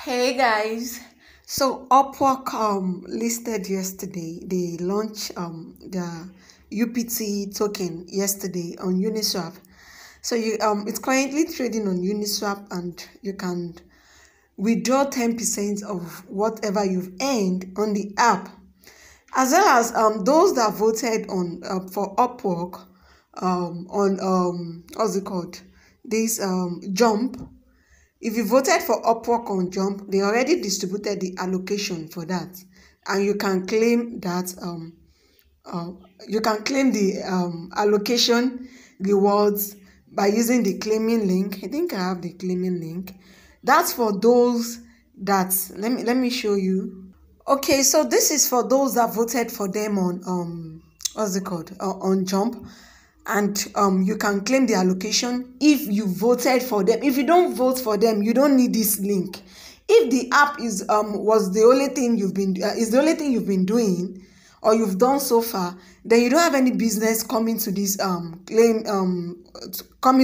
Hey guys, so Upwork listed yesterday. They launched the UPT token yesterday on Uniswap. So it's currently trading on Uniswap, and you can withdraw 10% of whatever you've earned on the app, as well as those that voted on for Upwork on what's it called, this jump. If you voted for Upwork on Jump, they already distributed the allocation for that, and you can claim that the allocation rewards by using the claiming link. I think I have the claiming link. That's for those that let me show you. Okay, so this is for those that voted for them on what's it called, on Jump. And you can claim the allocation if you voted for them. If you don't vote for them, you don't need this link. If the app is was the only thing you've been doing, or you've done so far, then you don't have any business coming to this coming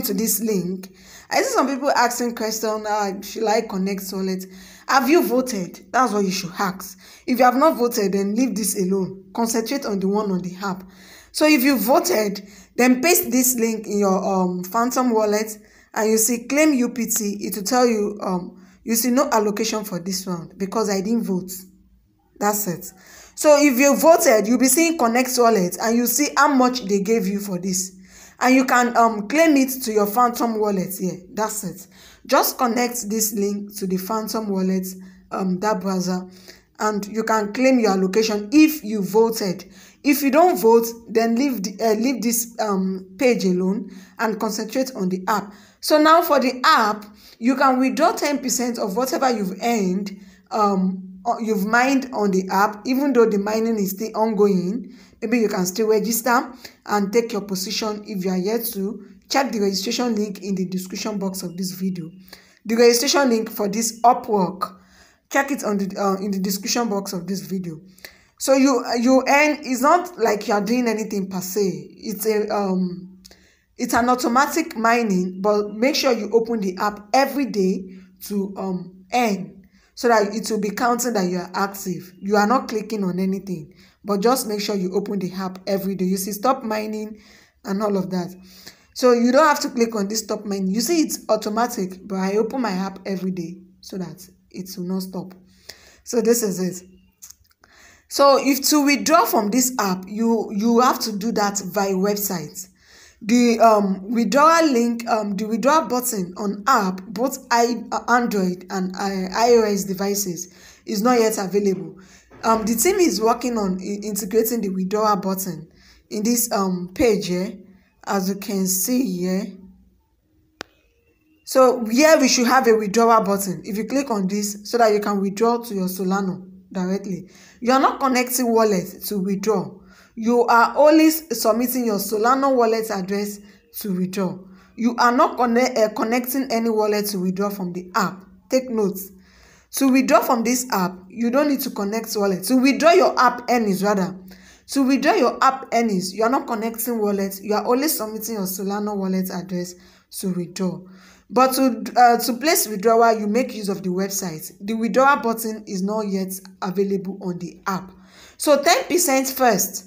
to this link. I see some people asking questions, should I connect wallet? Have you voted? That's what you should ask. If you have not voted, then leave this alone. Concentrate on the one on the app. So if you voted, then paste this link in your Phantom wallet, and you see claim UPT. It will tell you you see no allocation for this round because I didn't vote. That's it. So if you voted, you'll be seeing connect wallet, and you see how much they gave you for this, and you can claim it to your Phantom wallet here. That's it. Just connect this link to the Phantom wallet, that browser, and you can claim your allocation if you voted. If you don't vote, then leave this page alone and concentrate on the app. So now for the app, you can withdraw 10% of whatever you've earned, you've mined on the app, even though the mining is still ongoing. Maybe you can still register and take your position. If you are yet to, check the registration link in the description box of this video. The registration link for this Upwork, check it on the in the description box of this video. So you earn. It's not like you are doing anything per se. It's an automatic mining, but make sure you open the app every day to earn, so that it will be counting that you are active. You are not clicking on anything, but just make sure you open the app every day. You see stop mining and all of that. So you don't have to click on this stop mining. You see it's automatic, but I open my app every day so that it will not stop. So this is it. So if to withdraw from this app, you have to do that via website. The withdrawal link, the withdrawal button on app, both Android and iOS devices, is not yet available. The team is working on integrating the withdrawal button in this page here, as you can see here. So here we should have a withdrawal button. If you click on this, so that you can withdraw to your Solano directly. You are not connecting wallet to withdraw. You are only submitting your Solano wallet address to withdraw. You are not connecting any wallet to withdraw from the app. Take notes. To withdraw from this app, you don't need to connect wallet. To withdraw your app earnings, rather. To withdraw your app earnings, you are not connecting wallet. You are only submitting your Solano wallet address to withdraw. But to place withdrawal, you make use of the website. The withdrawal button is not yet available on the app. So 10% first,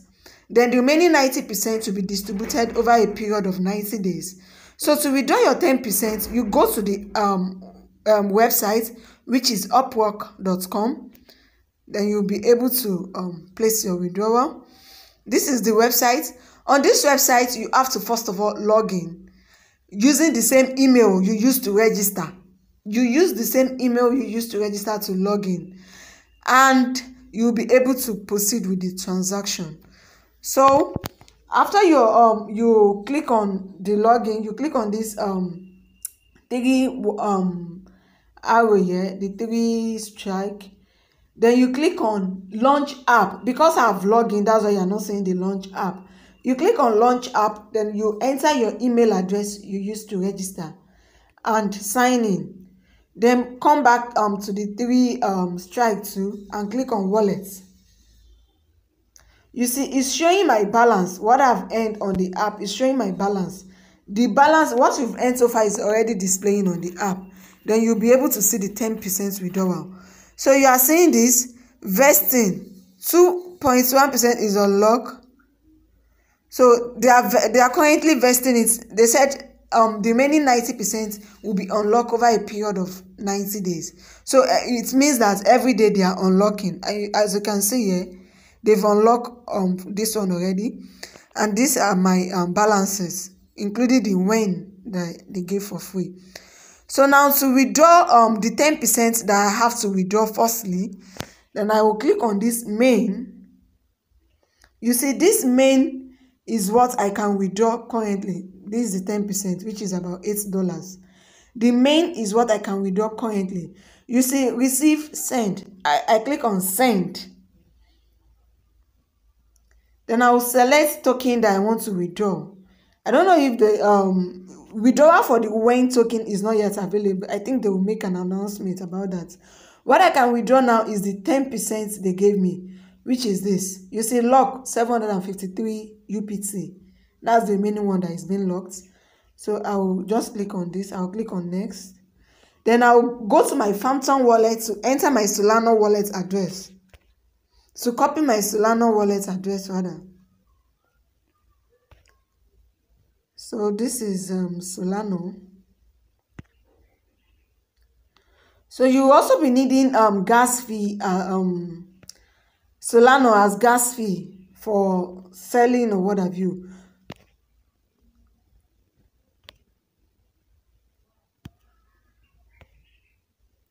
then the remaining 90% will be distributed over a period of 90 days. So to withdraw your 10%, you go to the website, which is upwork.com. Then you'll be able to place your withdrawal. This is the website. On this website, you have to first of all log in using the same email you used to register. You use the same email you used to register to log in, and you'll be able to proceed with the transaction. So after you click on the login, you click on this three arrow here, the three strike. Then you click on launch app. Because I have logged in, that's why you are not seeing the launch app. You click on launch app, then you enter your email address you used to register and sign in. Then come back to the three strike two and click on wallet. You see it's showing my balance. What I've earned on the app is showing my balance. The balance, what you've earned so far, is already displaying on the app. then you'll be able to see the 10% withdrawal. So you are seeing this vesting 2.1% is unlocked. So they are currently vesting it. They said the remaining 90% will be unlocked over a period of 90 days. So it means that every day they are unlocking. As you can see here, they've unlocked this one already, and these are my balances, including the when that they gave for free. So now to withdraw the 10% that I have to withdraw firstly, then I will click on this main. You see, this main is what I can withdraw currently. This is the 10%, which is about $8. The main is what I can withdraw currently. You see, receive, send. I click on send. Then I will select token that I want to withdraw. I don't know if the withdrawal for the when token is not yet available. I think they will make an announcement about that. What I can withdraw now is the 10% they gave me, which is this. You see, lock 753 UPT. That's the remaining one that is being locked. So I will just click on this. I'll click on next. Then I'll go to my Phantom wallet to enter my Solana wallet address. So copy my Solana wallet address rather. So this is Solana. So you will also be needing gas fee, Solana as gas fee for selling or what have you.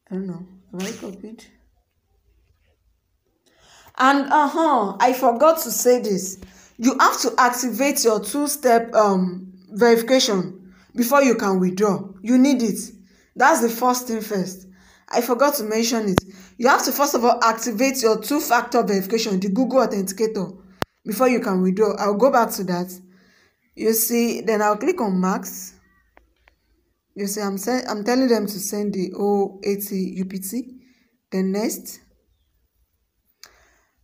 I don't know. Have I copied? And I forgot to say this. You have to activate your two-step verification before you can withdraw. You need it. That's the first thing first. I forgot to mention it. You have to first of all activate your two-factor verification, the Google Authenticator, before you can withdraw. I'll go back to that. You see, then I'll click on Max. You see, I'm telling them to send the 080 UPT. Then next.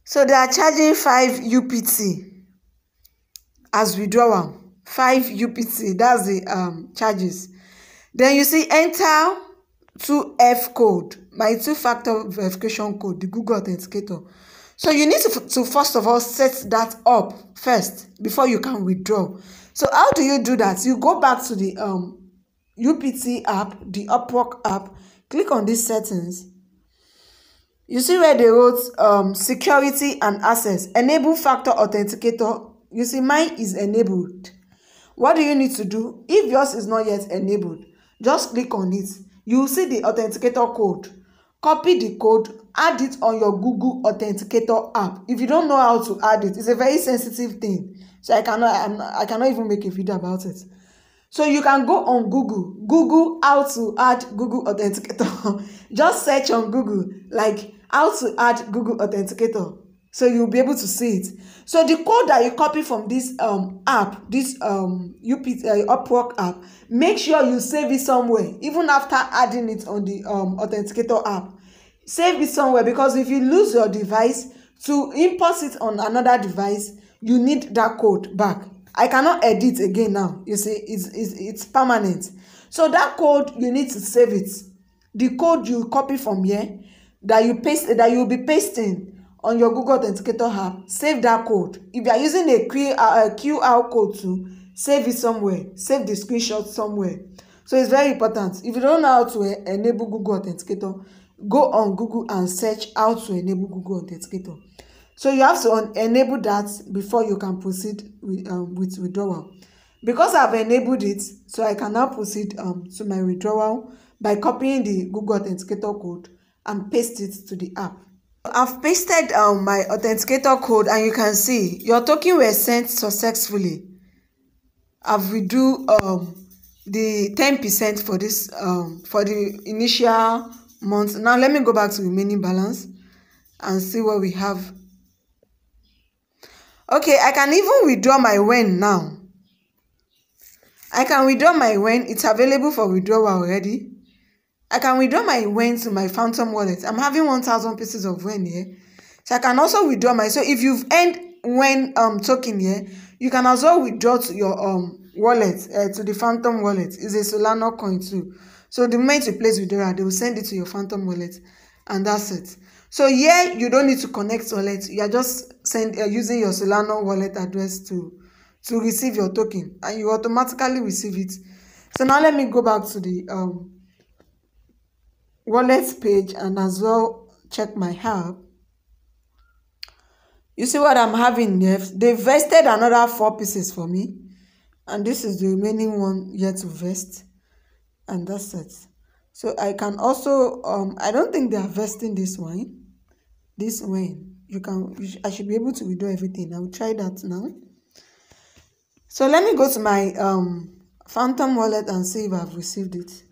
So they are charging 5 UPT as withdrawal. 5 UPT, that's the charges. Then you see enter 2F code, my two-factor verification code, the Google Authenticator. So you need to first of all set that up first before you can withdraw. So how do you do that? You go back to the UPT app, the UPROCK app, click on these settings. You see where they wrote security and access, enable factor authenticator. You see mine is enabled. What do you need to do? If yours is not yet enabled, just click on it. You will see the authenticator code. Copy the code, add it on your Google Authenticator app. If you don't know how to add it, it's a very sensitive thing. So I cannot even make a video about it. So you can go on Google how to add Google Authenticator. Just search on Google like how to add Google Authenticator. So you'll be able to see it. So the code that you copy from this app, this UPROCK app, make sure you save it somewhere. Even after adding it on the Authenticator app, save it somewhere, because if you lose your device to import it on another device, you need that code back. I cannot edit again now. You see, it's permanent. So that code, you need to save it. The code you copy from here that you'll be pasting on your Google Authenticator app, save that code. If you are using a QR code to save it somewhere, save the screenshot somewhere. So it's very important. If you don't know how to enable Google Authenticator, go on Google and search how to enable Google Authenticator. So you have to enable that before you can proceed with withdrawal. Because I've enabled it, so I can now proceed to my withdrawal by copying the Google Authenticator code and paste it to the app. I've pasted my authenticator code, and you can see your token were sent successfully. I've withdrawn the 10% for this for the initial month. Now let me go back to remaining balance and see what we have. Okay, I can even withdraw my when now. I can withdraw my when. It's available for withdrawal already. I can withdraw my when to my Phantom wallet. I'm having 1,000 pieces of when here. So I can also withdraw my. So if you've earned when token here, you can also withdraw to your wallet, to the Phantom wallet. It's a Solana coin too. So the moment you place withdrawal, they will send it to your Phantom wallet, and that's it. So here you don't need to connect wallet. You are just using your Solana wallet address to receive your token, and you automatically receive it. So now let me go back to the wallet page and as well check my app. You see what I'm having left? They vested another 4 pieces for me, and this is the remaining one yet to vest, and that's it. So I can also I don't think they are vesting this one. I should be able to withdraw everything. I will try that now. So let me go to my Phantom wallet and see if I've received it.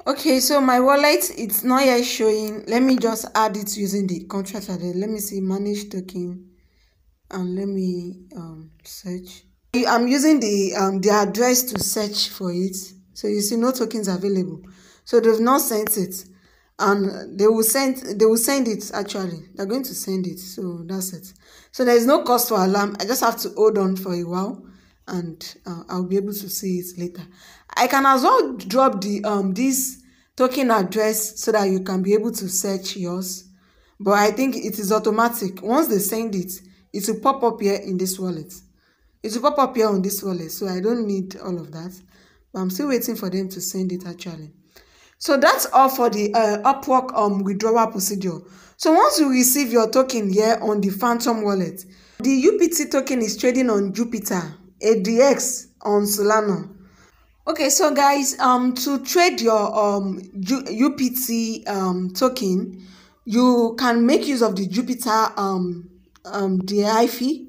Okay, so my wallet, it's not yet showing. Let me just add it using the contract address. Let me see, manage token, and let me search. I'm using the address to search for it. So you see no tokens available. So they've not sent it, and they will send it. Actually, they're going to send it. So that's it. So there is no cause for alarm. I just have to hold on for a while, and I'll be able to see it later. I can as well drop the this token address so that you can be able to search yours, but I think it is automatic. Once they send it, it will pop up here in this wallet. It will pop up here on this wallet, so I don't need all of that, but I'm still waiting for them to send it actually. So that's all for the UPROCK withdrawal procedure. So once you receive your token here on the Phantom wallet, the UPT token is trading on Jupiter, ADX on Solana. Okay, so guys, to trade your UPT token, you can make use of the Jupiter DIFI.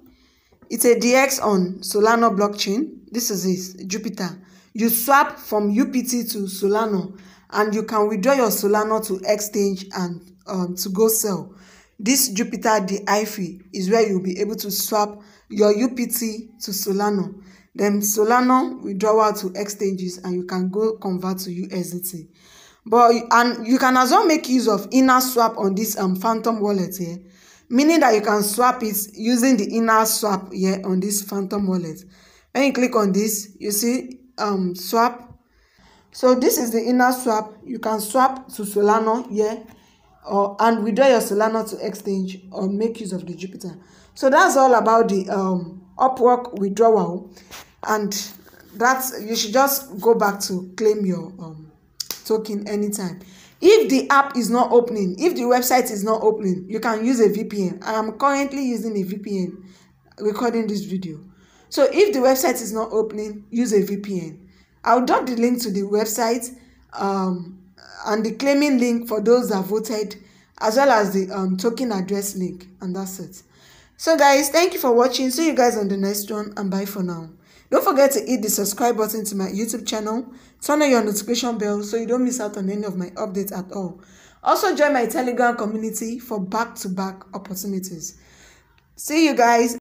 It's a DX on Solana blockchain. This is it, Jupiter. You swap from UPT to Solana, and you can withdraw your Solana to exchange and to go sell. This Jupiter DIFI is where you'll be able to swap your UPT to Solana. Then Solana withdrawal to exchanges, and you can go convert to USDT. And you can as well make use of inner swap on this Phantom wallet here, meaning that you can swap it using the inner swap here on this Phantom wallet. When you click on this, you see swap. So this is the inner swap. You can swap to Solana here, and withdraw your Solana to exchange or make use of the Jupiter. So that's all about the UPROCK withdrawal, and that's, you should just go back to claim your token anytime. If the app is not opening, if the website is not opening, you can use a VPN. I am currently using a VPN recording this video. So if the website is not opening, use a VPN. I'll drop the link to the website and the claiming link for those that voted, as well as the token address link, and that's it. So guys, thank you for watching. See you guys on the next one, and bye for now. Don't forget to hit the subscribe button to my YouTube channel. Turn on your notification bell so you don't miss out on any of my updates at all. Also join my Telegram community for back-to-back opportunities. See you guys.